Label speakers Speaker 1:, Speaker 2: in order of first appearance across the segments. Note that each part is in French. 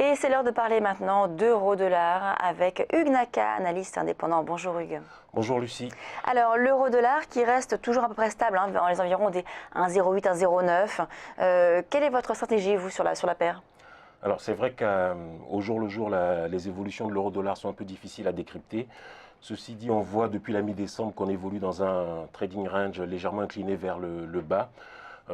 Speaker 1: Et c'est l'heure de parler maintenant d'euro-dollar avec Hugues Naka, analyste indépendant. Bonjour Hugues.
Speaker 2: Bonjour Lucie.
Speaker 1: Alors l'euro-dollar qui reste toujours à peu près stable, dans les environs des 1,08, 1,09. Quelle est votre stratégie, vous, sur la paire?
Speaker 2: Alors c'est vrai qu'au jour le jour, les évolutions de l'euro-dollar sont un peu difficiles à décrypter. Ceci dit, on voit depuis la mi-décembre qu'on évolue dans un trading range légèrement incliné vers le bas.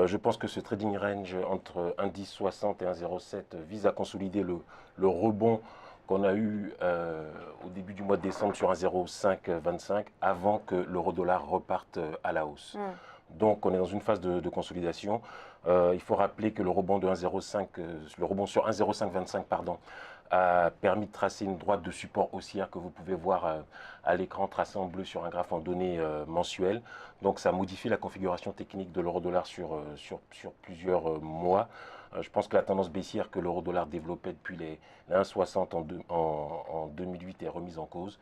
Speaker 2: Je pense que ce trading range entre 1,1060 et 1,07 vise à consolider le rebond qu'on a eu au début du mois de décembre sur 1,0525 avant que l'euro-dollar reparte à la hausse. Donc on est dans une phase de consolidation. Il faut rappeler que le rebond de 1,05, le rebond sur 1,0525 pardon, a permis de tracer une droite de support haussière que vous pouvez voir à l'écran tracée en bleu sur un graphe en données mensuelles. Donc ça modifie la configuration technique de l'euro-dollar sur plusieurs mois. Je pense que la tendance baissière que l'euro-dollar développait depuis les 1,60 en 2008 est remise en cause.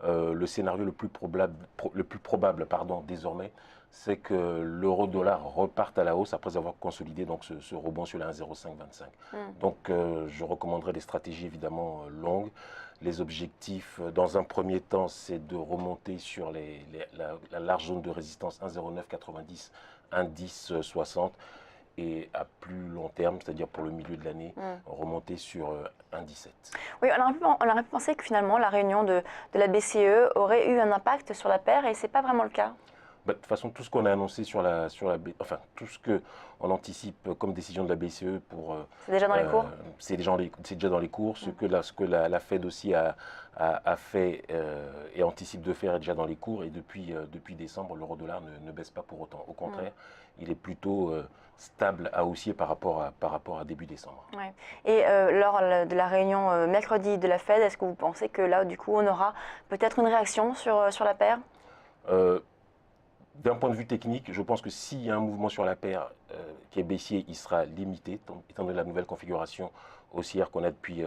Speaker 2: Le scénario le plus probable désormais, c'est que l'euro-dollar reparte à la hausse après avoir consolidé donc ce rebond sur les 1,0525. Donc je recommanderais des stratégies évidemment longues. Les objectifs, dans un premier temps, c'est de remonter sur la large zone de résistance 1,0990, 1,1060. Et à plus long terme, c'est-à-dire pour le milieu de l'année, remonter sur 1,17.
Speaker 1: Oui, on aurait pu penser que finalement la réunion de la BCE aurait eu un impact sur la paire et ce n'est pas vraiment le cas.
Speaker 2: De toute façon, tout ce qu'on a annoncé enfin tout ce qu'on anticipe comme décision de la BCE pour...
Speaker 1: C'est déjà dans les cours?
Speaker 2: C'est déjà dans les cours. Ce que la Fed aussi a fait et anticipe de faire est déjà dans les cours. Et depuis décembre, l'euro-dollar ne baisse pas pour autant. Au contraire, il est plutôt stable à haussier par rapport à début décembre.
Speaker 1: Ouais. Et lors de la réunion mercredi de la Fed, est-ce que vous pensez que là, du coup, on aura peut-être une réaction sur la paire?
Speaker 2: D'un point de vue technique, je pense que s'il y a un mouvement sur la paire qui est baissier, il sera limité, étant donné la nouvelle configuration haussière qu'on a depuis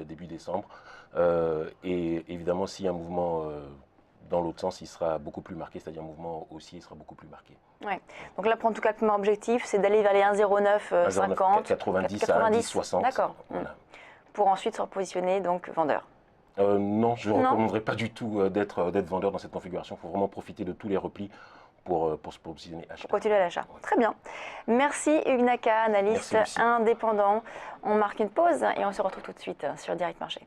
Speaker 2: début décembre. Et évidemment, s'il y a un mouvement dans l'autre sens, il sera beaucoup plus marqué, c'est-à-dire un mouvement haussier, il sera beaucoup plus marqué.
Speaker 1: Ouais. Donc là, en tout cas, le premier objectif, c'est d'aller vers les 1,0950,
Speaker 2: 90 à 1,1060.
Speaker 1: D'accord.
Speaker 2: Voilà.
Speaker 1: Pour ensuite se repositionner donc vendeur.
Speaker 2: Non, je ne recommanderais pas du tout d'être vendeur dans cette configuration. Il faut vraiment profiter de tous les replis pour se positionner achat.
Speaker 1: Pour continuer à l'achat. Ouais. Très bien. Merci Hugues Naka, analyste indépendant. On marque une pause et on se retrouve tout de suite sur Direct Marché.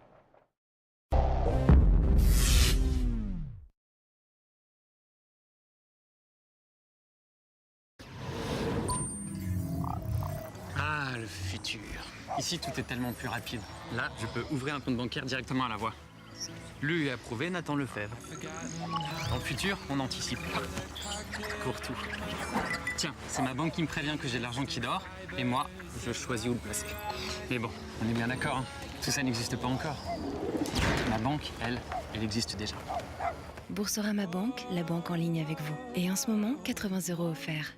Speaker 3: Ah, le futur. Ici, tout est tellement plus rapide. Là, je peux ouvrir un compte bancaire directement à la voix. Lu et approuvé, Nathan Lefebvre. Dans le futur, on anticipe. Pour tout. Tiens, c'est ma banque qui me prévient que j'ai de l'argent qui dort, et moi, je choisis où le placer. Mais bon, on est bien d'accord, hein. Tout ça n'existe pas encore. Ma banque, elle existe déjà.
Speaker 4: Boursorama Banque, la banque en ligne avec vous. Et en ce moment, 80 € offerts.